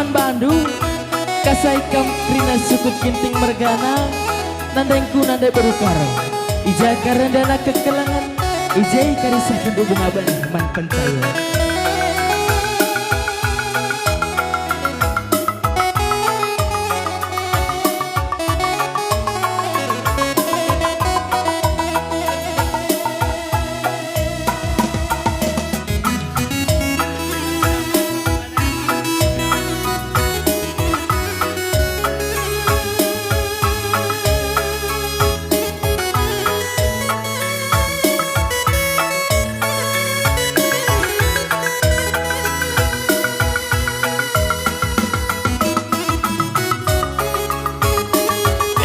Kaliman Bandung kasai kam krina suku kinting mergana nandengku nandai berukaro ija karandana kekelangan ijai karisah kendubung abang man pencaya.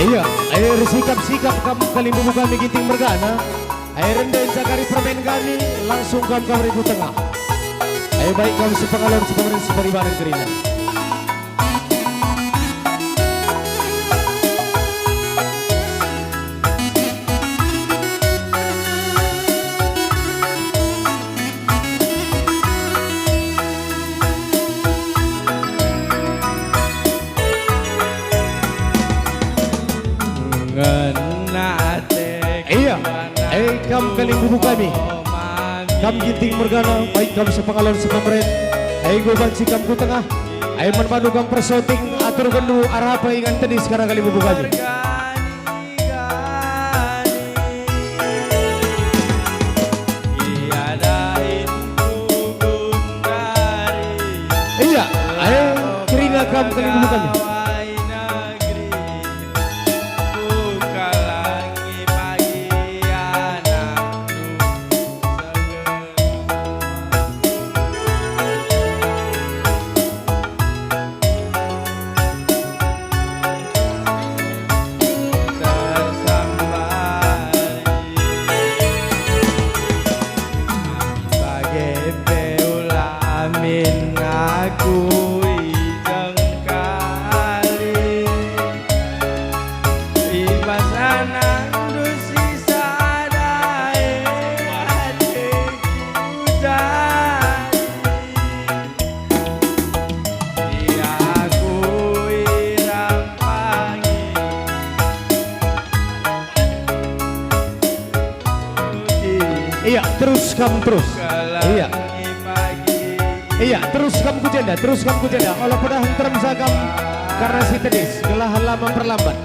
Iya, air sikap-sikap kamu kali membuka ginting mergana. Air rendah cakari permen kami langsung kamu ribu tengah. Ayo baik kamu sepengalor sepemerin seperibaran kerina. Iya, kamu kali bubu kami. Kamu ginting mergana, baik kamu sepengalon sepemerin. Goban sikam ku tengah. Manpadu kamu persoting atur gendu arah apa ingan tadi sekarang kali bubu kami. Iya, kerina kamu kali bubu kami. Iya, terus kamu terus. Iya. Iya, terus kamu kujenda, terus kamu kujenda. Kalau pada henteram sagam karena si tedis, gelahan lama perlambat.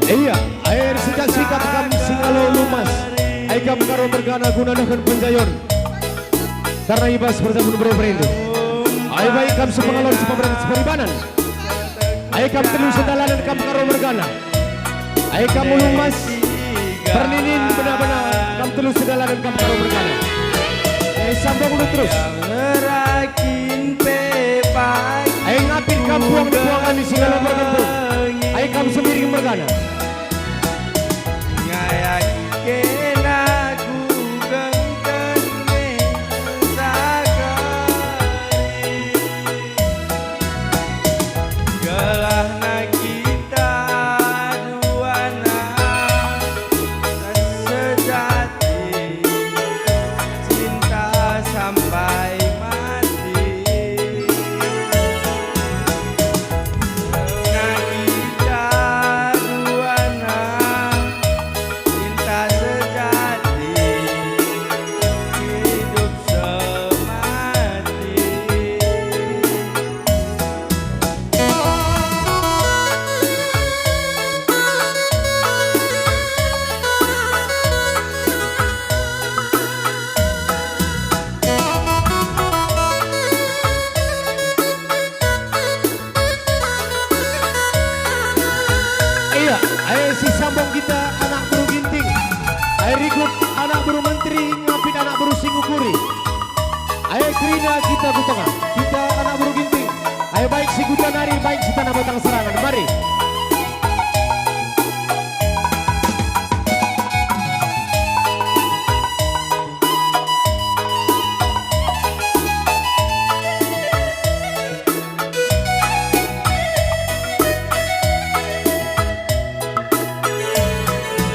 Iya, air sikap-sikap kamu singalo lumas. Air kamu karo bergana gunakan penjayon. Karena ibas bersama berindu. Air baik kamu sepengalon sepemerintah seperibanan. Air kamu telus sedalanan kamu karo bergana. Air kamu lumas. Perninin benar-benar kamu telus sedalanan kamu karo bergana. Sambung dulu terus. Air ngapin kamu buang di singalo bergana. Air kamu sendiri bergana. Si sambung kita anak buru ginting. Air ikut anak buru menteri ngapin anak buru singukuri. Air kerina kita ke tengah. Kita anak buru ginting. Air baik si kuda nari, baik si tanah batang serangan. Mari.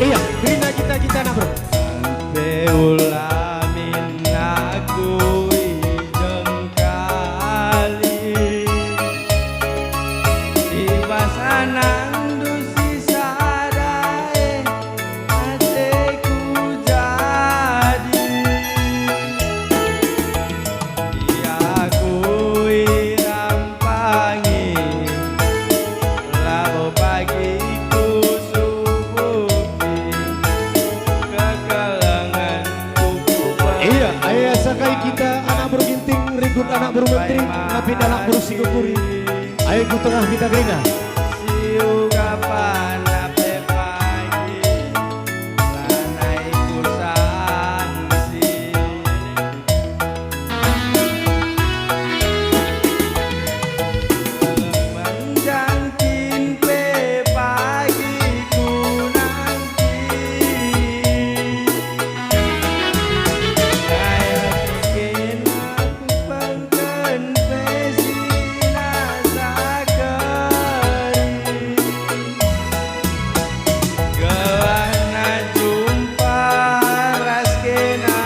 Iya, Rina kita nak bro. Beulamin aku ijeng kali di pasanang dusi sadae hatiku jadi diakui rampangi lalu bagiku subuhi kekalangan kuku Iya, ayah sakai kita anak berginting ribut anak bermenteri tapi anak berusikukuri. Ayo ku tengah kita Rina. siu kapan ape pagi lanai kusangsi menjangkin pe pagi ku nanti kaya bikin aku pengken pesi nasa kering Gewana jumpa raskena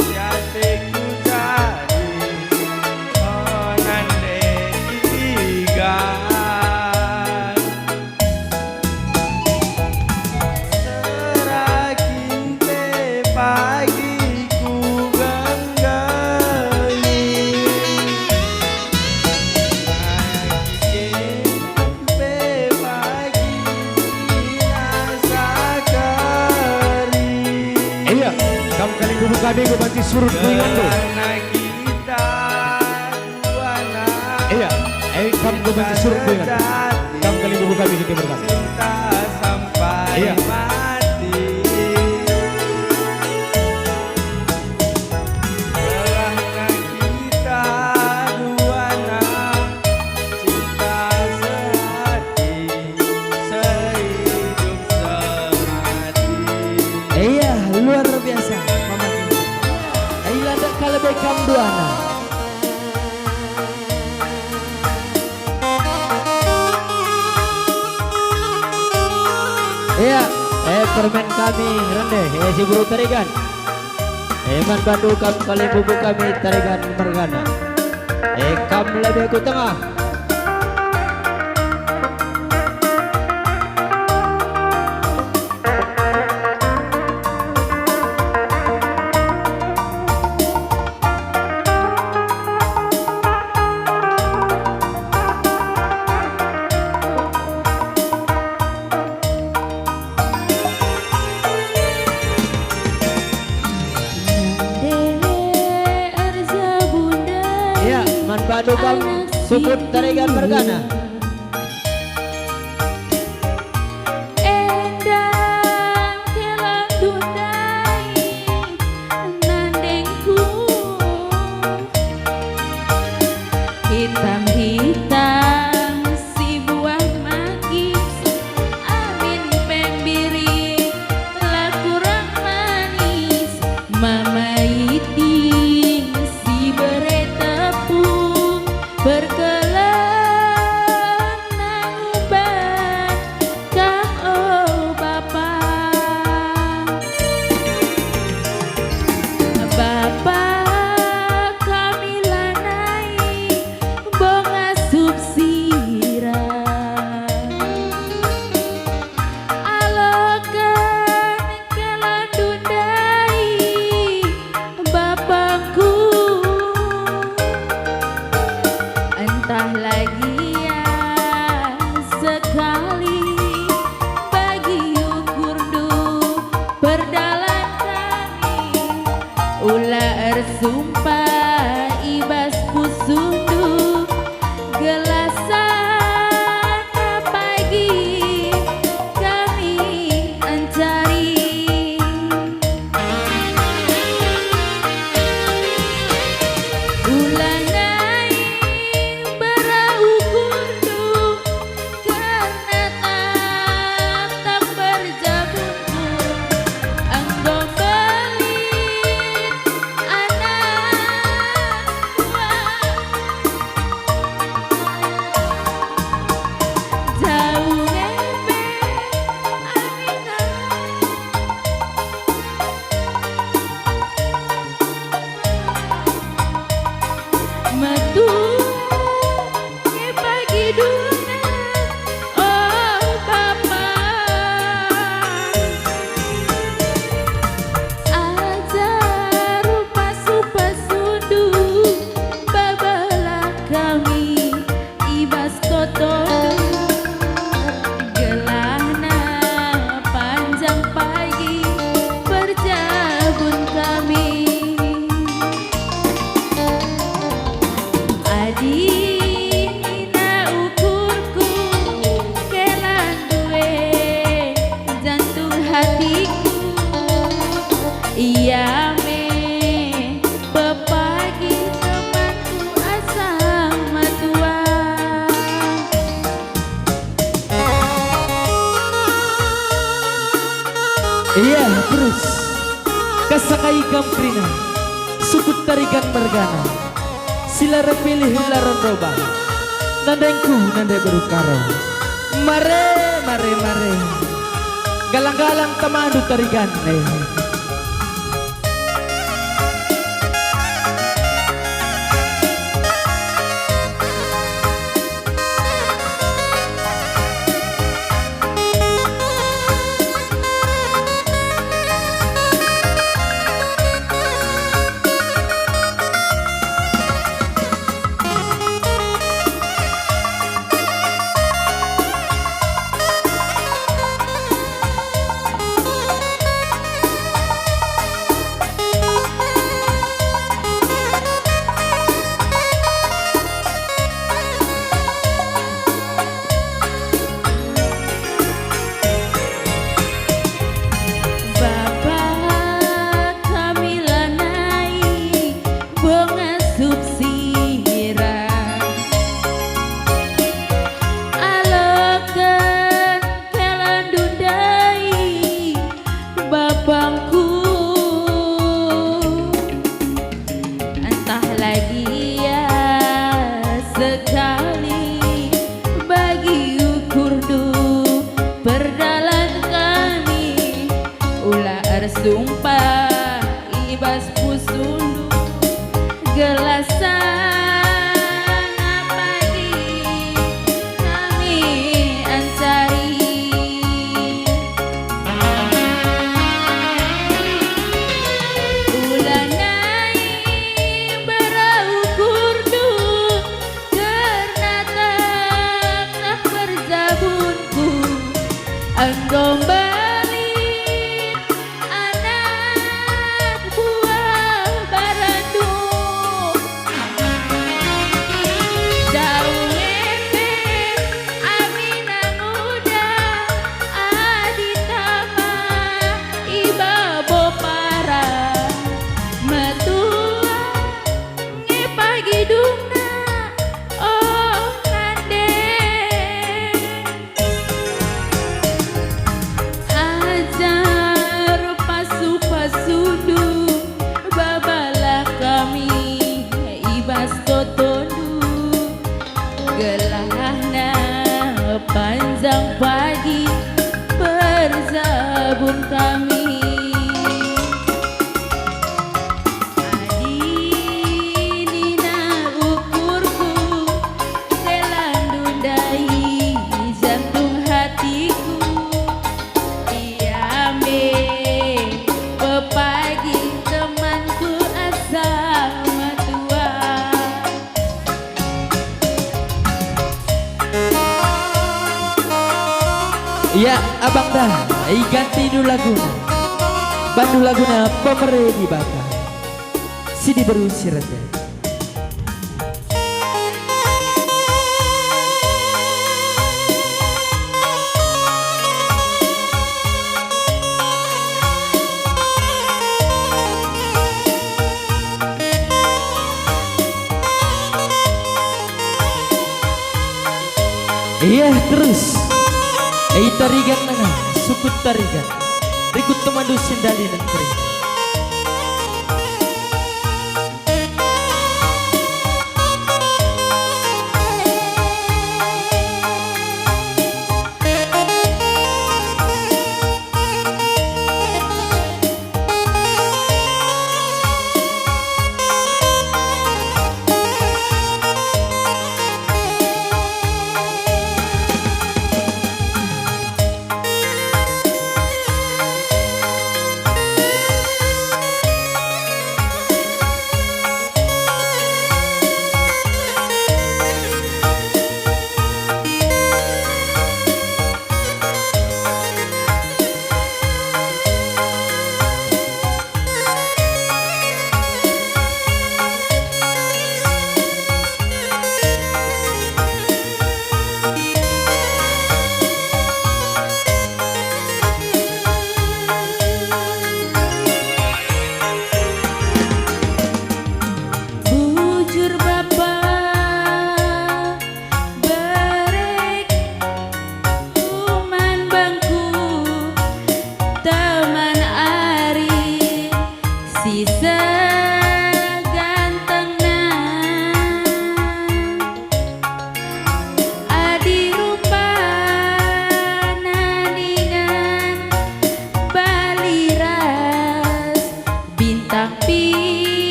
siateku jadi onande igan serakin pe pagiku genggani Iya, kamu kali bubuk kami ku banci surut kuingando. Iya, kamu ku banci surut kuingando. Kamu kali bubuk kami kita berkata. Iya. Iya, luar biasa Mama Kinting. Ayo landak kalau bekam duana. Iya, permen kami rendeh, si buru tarigan. Man bandu kam kali bubuk kami tarigan mergana. Kam lebih ku tengah. Iya, man bandu kam sukut tarigan mergana. Hitam-hitam si buah magis amin pembiri lah kurang manis mamaiting si bere tepung berkelap Iya terus kasakai kamprina sukut tarikan mergana silara pilih laron roba nandengku nandai berukaro mare mare mare galang-galang tamandu tarikan Bapak kami lanai pengasup sirah alokan kelan dundai bapangku entah lagi ya sekali bagi ukur du perdalan kami ulah sumpah ibas pusundu gelasan pagi kami ancari ulah naik beraukur du karena tak berzabunku anggombali anak buah barandu daun ember amina muda aditama iba bopara metua ngepagi dungna oh nande ajar pasu-pasudu babalah kami ibas totondu gelahna panjang pagi berzabun kami adinina ukurku selandundai jantung hatiku Iame pepagi temanku asal matua Iya abang dah ganti dulu laguna bandu laguna pemere di baka sidi baru sirete. Iya terus tarigan nana sukut tarigan rikut temandu sendali negeri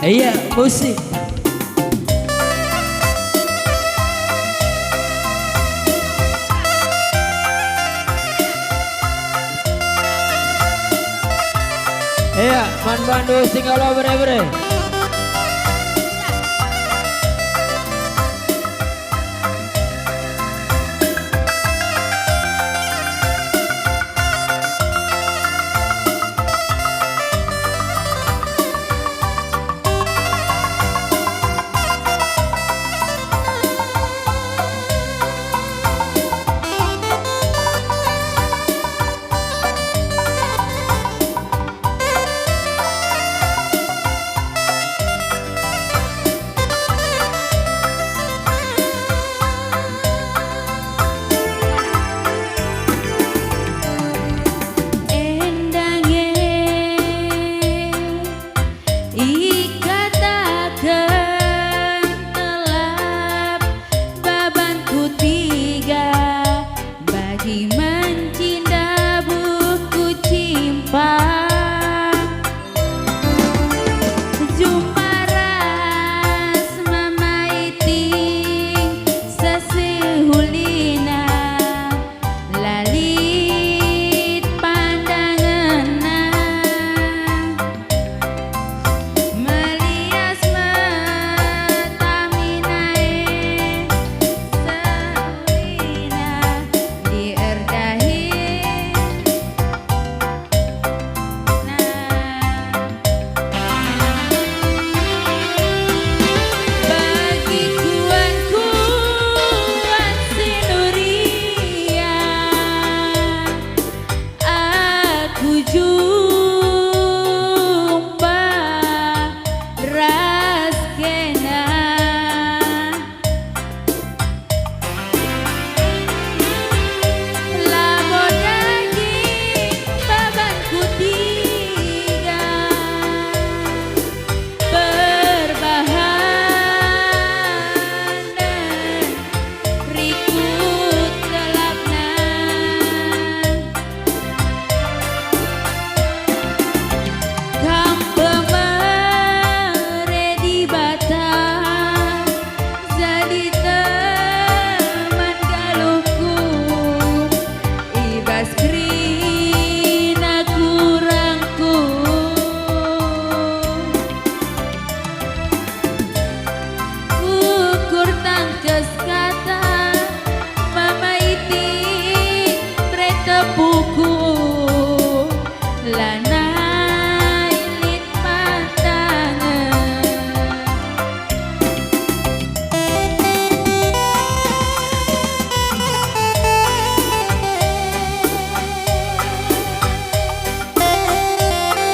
Iya, musik. Iya, man bandu singgalo bre-bre.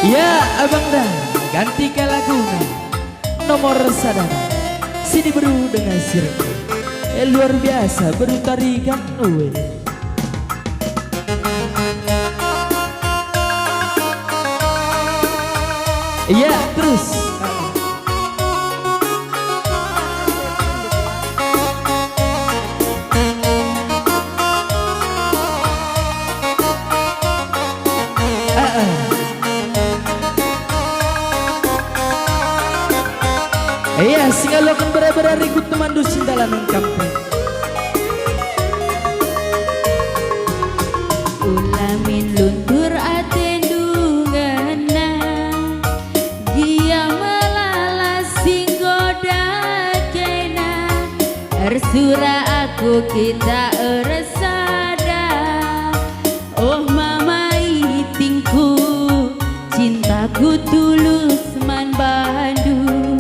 Ya abang dah ganti ke laguna nomor sadana sini beru dengan sirku luar biasa beru tarikan uwe. Iya terus iya, singalokan berar-berar ikut teman dusun dalanan kampung. Ulamin luntur atendungana dia melalas singgoda kena ersura aku kita eresada oh mama itingku cintaku tulus man Bandung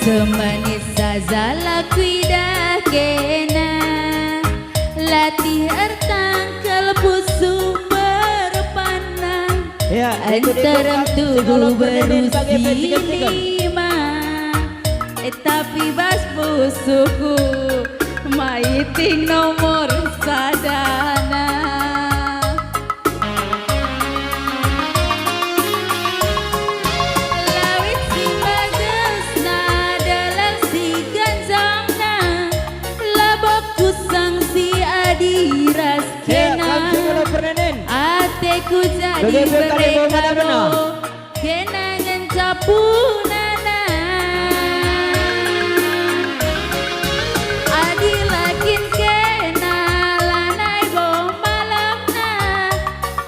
semanis sazala kuida kena latih ertangkel pusu berpanah Iya, antarem tubuh berusi lima tapi bas pusuku maiting nomor sadana lawit si bagesna dalam si ganjangna labok kusang si adiras kena ateku jadi berekaro capunana adi lakin kena lanai bo malamna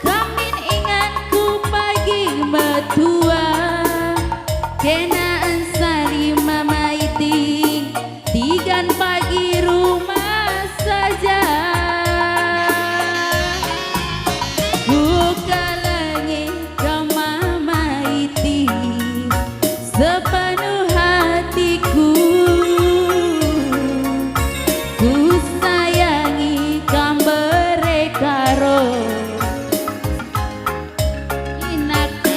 kamin ingatku pagi metua kena ansari mamaiti tigan pagi rumah saja buka langit mamaiti sepenuh hatiku ku sayangi kambere karo inakku.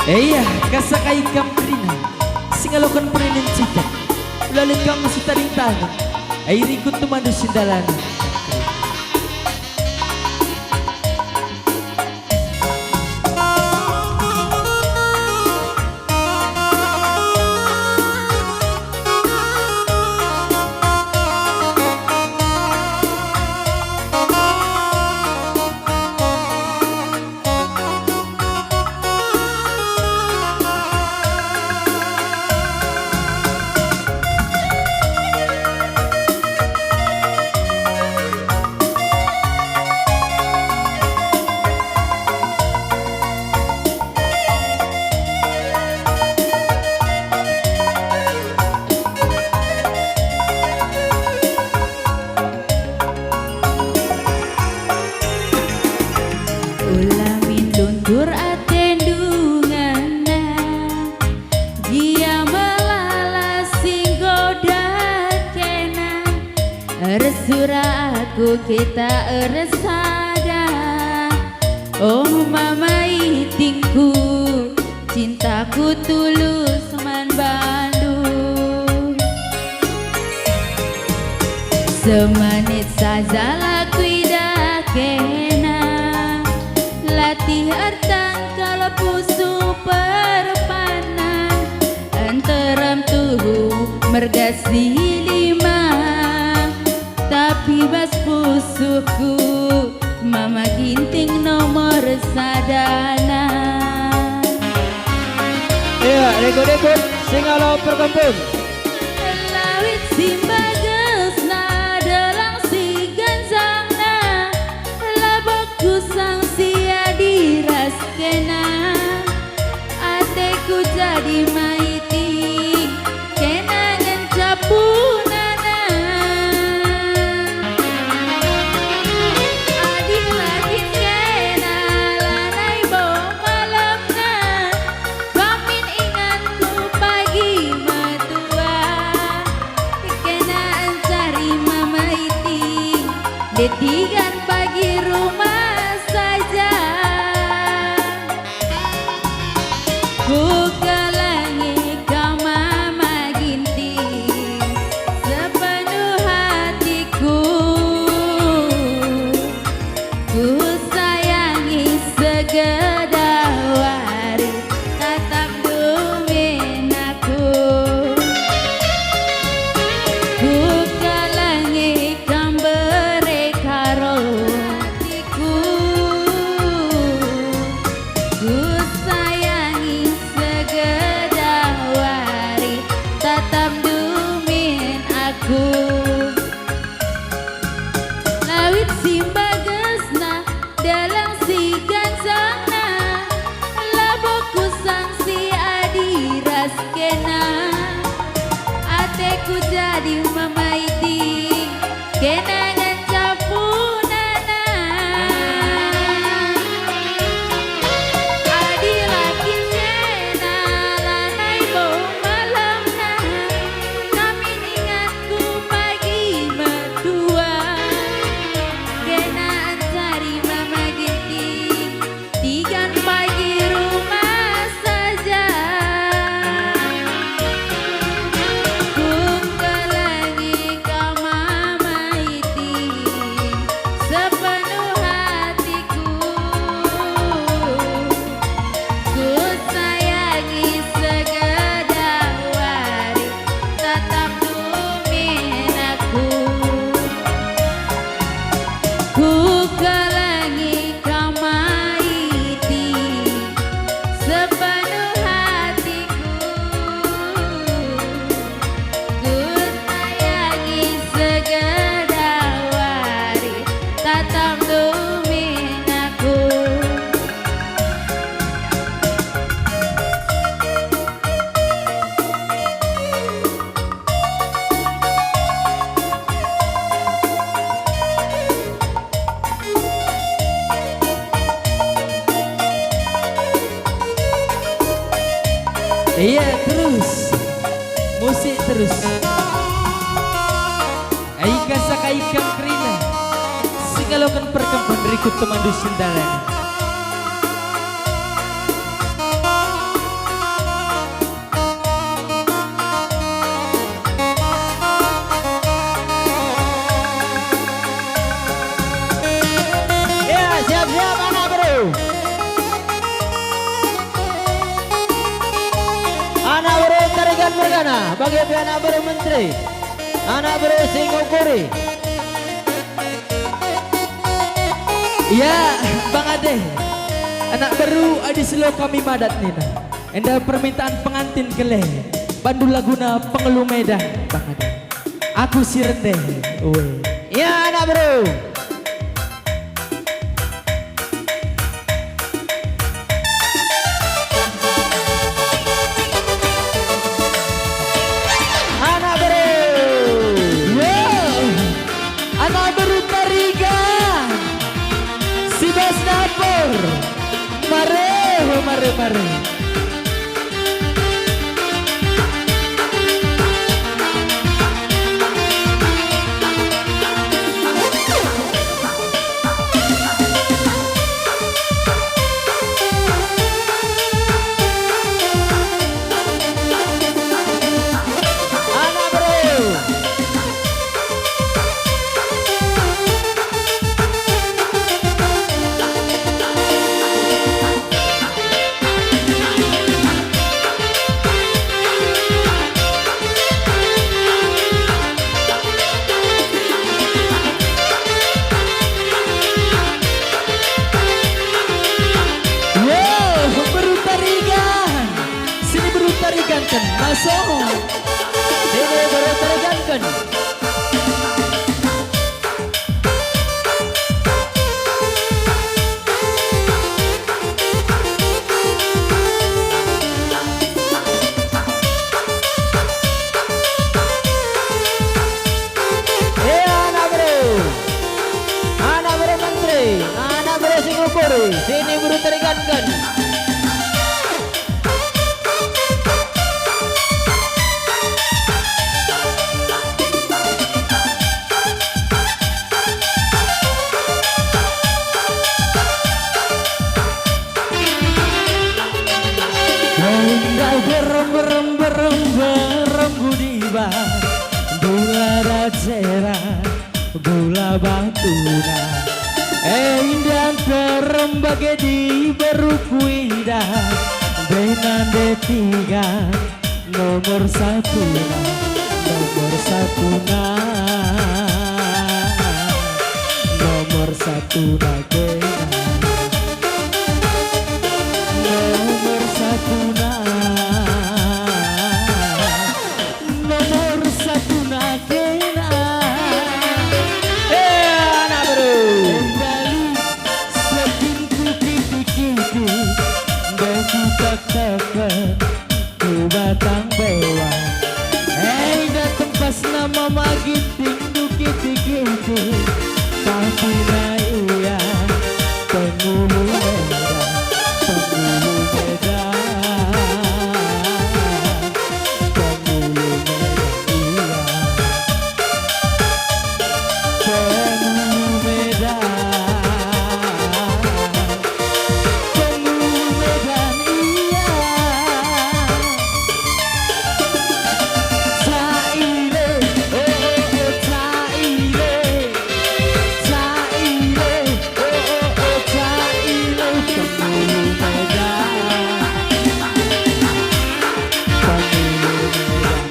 Iya, kasakai kam krina singalokan prenin cita ulalin kam si taring tangan airi kun tumanu sindalana. Ulamin luntur atendungana dia melala singgoda kena resura aku kita resada oh mama itingku cintaku tulus man Bandung semenit saja laku ida kena latih artang kalau pusu perpanan anteram tuhu mergasi lima tapi bas pusuku mama ginting nomor sadana. Iya, rekod-rekod Singalo Perkampung. Lawit simbagesna dalang si ganjangna labokku sang sia diraskena ateku jadi maiti kenangan capunana adi lakin kena lanai bo malamna kamin ingatku pagi matua kena cari mamaiti detigan pagi rumah saja buka langit kau mama ginting sepenuh hatiku ku sayangi segedawari tatap dumin aku buka langit kambere karo hatiku ku sayangi segedawari tatap dumin aku lawit simbagesna dalang si ganjangna labokku sang si adi raskena ateku jadi mamaiti kenangan capunana adi lakin kena lanai bo malamna kamin ingatku pagi berdua kena cari mama ginting tigan pagi rumah saja buka lagi kau mama terus. Aika saka ikam kerina singalokan perkemban berikut temandu sindalan. Ya, siap-siap anak bro. Anak bro tarikan mergana bagi anak bro menteri. Anak bro Singapura. Ya, Bang Ade, anak baru adi selo kami madat nina. Enda permintaan pengantin keleh, bandu laguna pengeluh medan, Bang Ade. Aku si Rende, weh. Ya anak bro. Anak bro. Wow, anak baru tarigan, si Bas Napor, mare. Anak bro. Wow, baru tarigan, sini baru tarigan kan, masuk. Sini bro tarikankan. Anak bro menteri, anak bro Singapura, sini bro tarikankan. Enggak berem budiba, gula rajera, gula batuna. Indah terembaga di berukuida, benan detiga, nomor satu na, nomor satu na, nomor satu na benan. Nomor satu na, nomor satu na kena. Anak bro. Kembali sepintu kiti-kiti, beku tak-takan, ku batang bawah. Datang pas nama magiting du kiti-kiti, tapi na iya penghulu medan. Penghulu medan, penghulu medan, penghulu medan, penghulu medan, iya. Caile, oh caile, caile, oh caile, penghulu medan, penghulu medan, iya. Penghulu medan.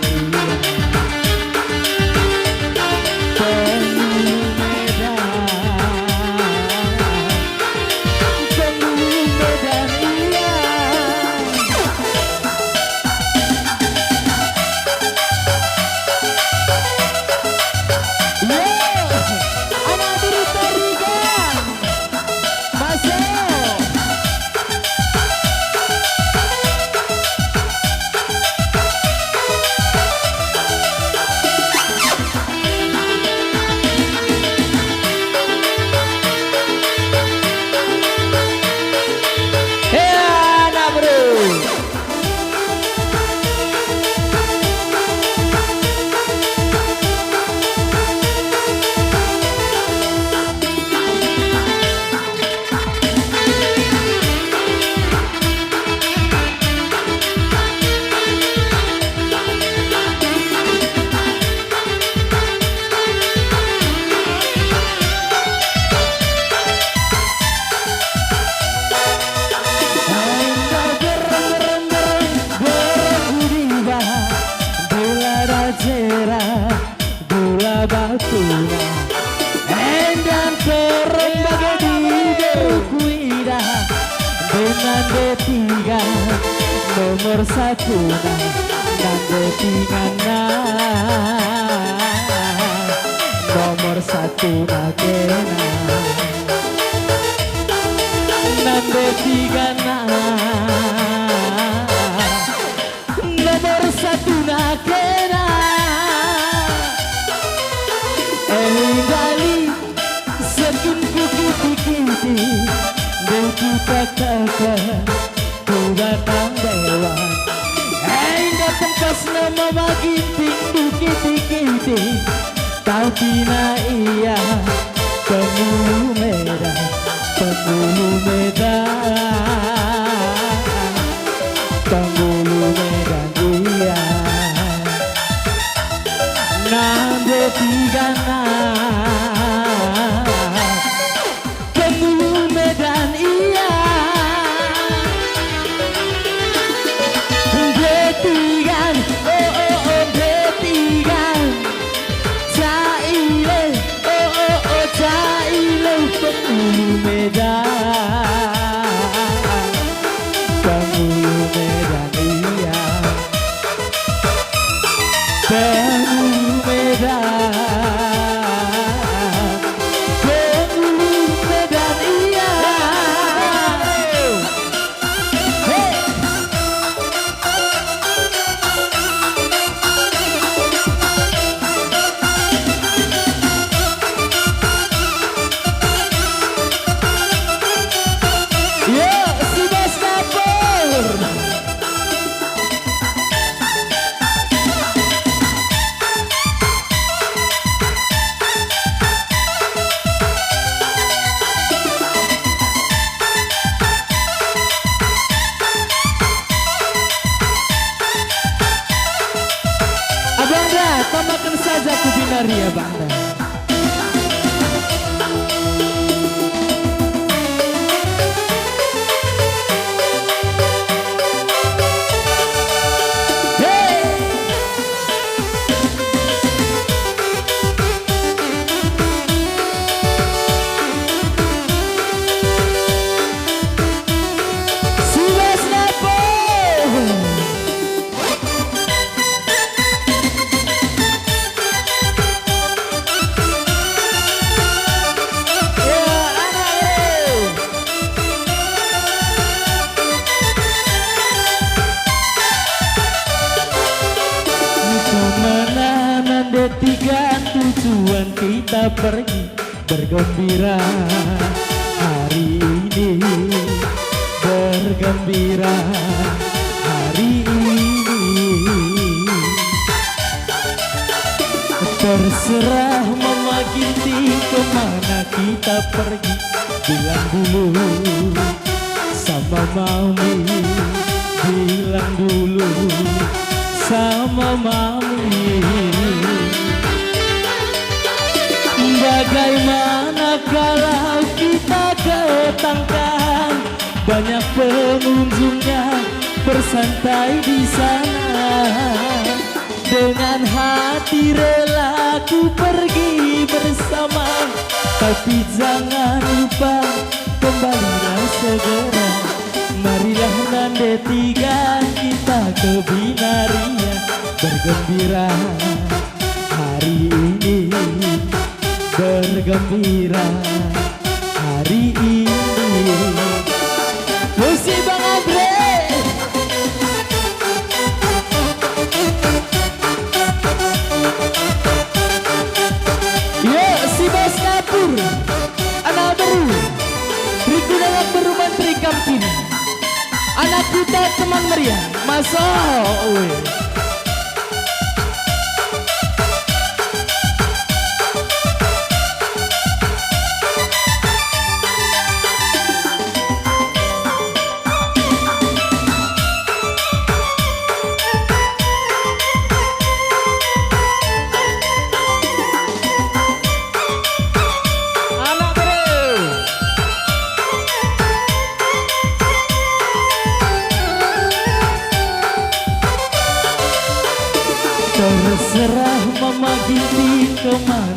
Natuna Endan terembaga di berkuida dengan detiga nomor satu dan detingana nomor satu nakena nan detingana nomor satu nakena Engali sekun kiti-kiti dan kita kakak ku batang dewan Enggak tempas nama bagi tinggu kiti-kiti tapi na iya penghulu medan penghulu iya nande tiga penghulu medan iya detigan oh detigan caile oh caile penghulu medan iya penghulu medan iya hey. Yo, si Bos Kapur. Abangda, tambahkan saja kubinari ya Bangda. Kemana tiga tujuan kita pergi bergembira hari ini bergembira hari ini terserah Mama Ginti kemana kita pergi bilang dulu sama Mami bilang dulu sama Mami bagaimana kalau kita ketangkan banyak pengunjungnya bersantai di sana dengan hati rela ku pergi bersama tapi jangan lupa kembalilah segera marilah nande tiga kita ke Binaria bergembira hari ini bergembira hari ini musik Bang Andre yo si Bos Kapur anak baru Riku dalam beruman Tri Kampin anak kita teman meriah masuk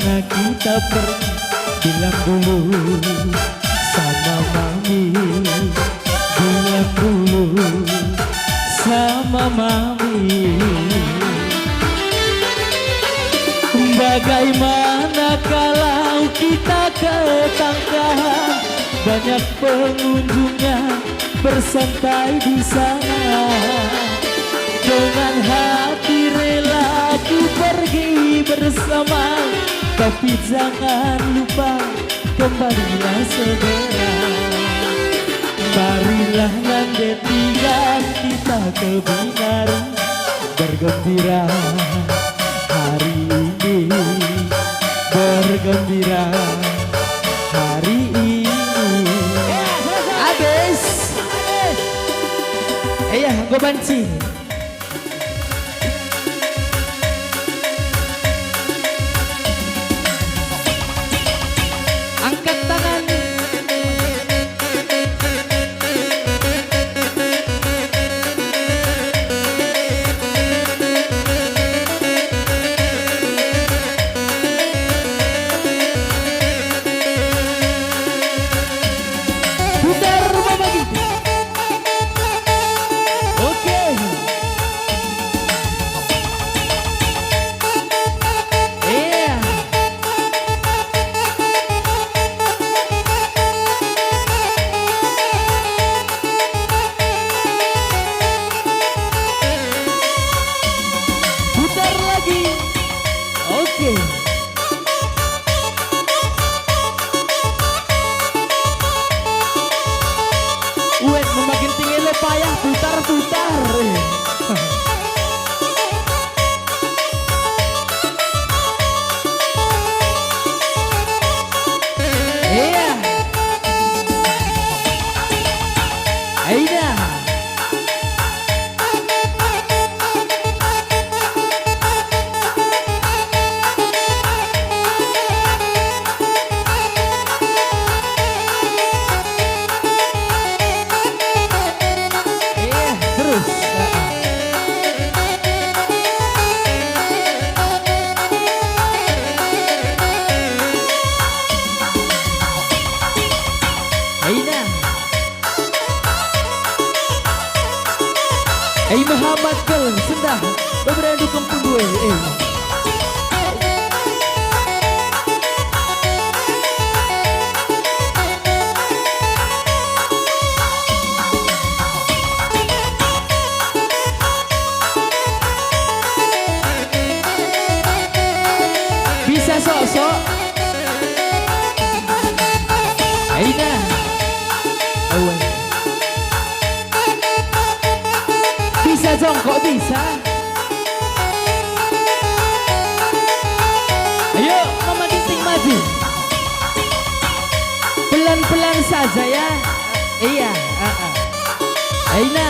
mana kita pergi, bilang dulu sama mami, bilang dulu sama mami. Bagaimana kalau kita ke Tangkahan, banyak pengunjungnya bersantai di sana. Dengan hati rela ku pergi bersama, tapi jangan lupa kembalilah segera. Marilah nande tiga kita ke Binari, bergembira hari ini, bergembira hari ini. Habis. Iya, gue banci. Angkat tangan. Putar rumah bagi. Oke. Iya. Putar lagi. Oke. Wet memakin tinggi lo payah putar-putar. Iya. Aida. Iya, terus. Aida. Muhammad Kel sendah beberapa kampung gue. Bisa sok-sok. Aida. Awan. Bisa jongkok bisa. Ayo Mama Ginting maju. Pelan-pelan saja ya. Iya. Aina.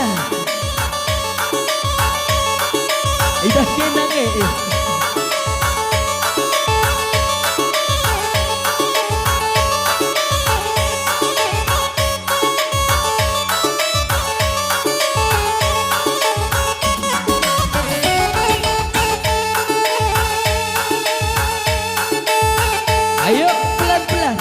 Aida kenang Ayo pelan-pelan.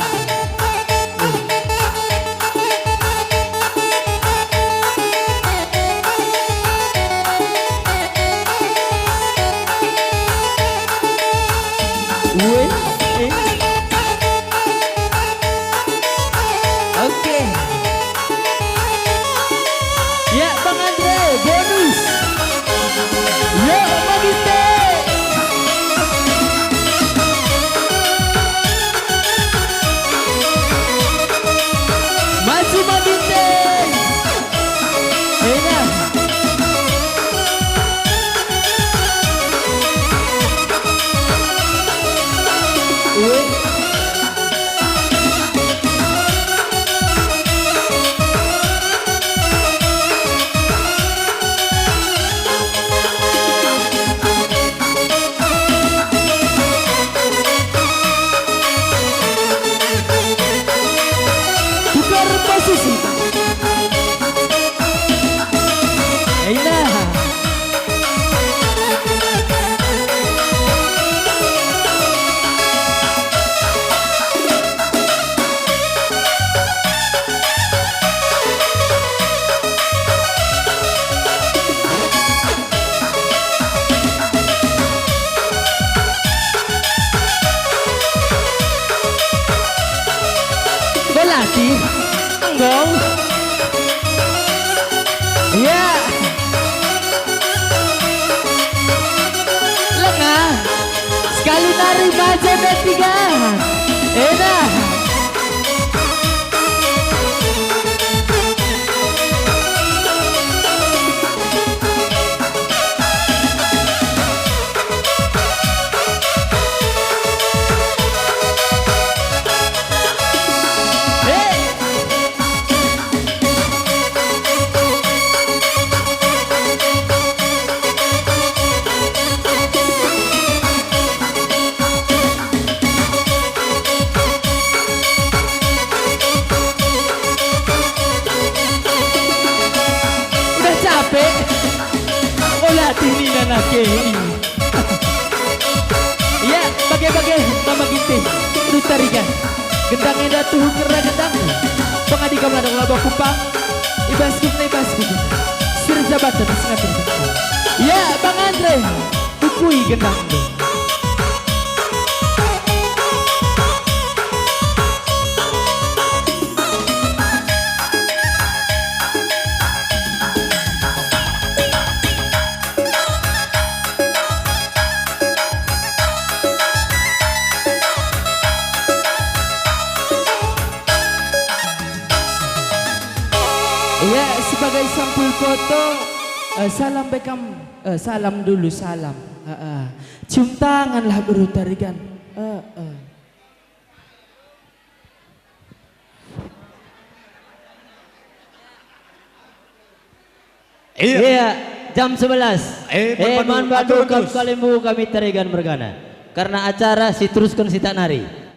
anak KI. Ya, bagai-bagai nama ginting nu tarigan. Gendangnya datuh kerna gendang. Pengadi kamu ada laba kupang. Ibas kumna ibas kumna. Sirza bata di sengatur. Ya, Bang Andre. Tukui gendang. Ya, sebagai sampul foto, salam bekam, salam dulu salam. Cium tanganlah guru tarigan. Iya, jam 11. Man Man Bandung, Bandung Atur, kalimu kami tarigan mergana. Karena acara si teruskan si tak nari.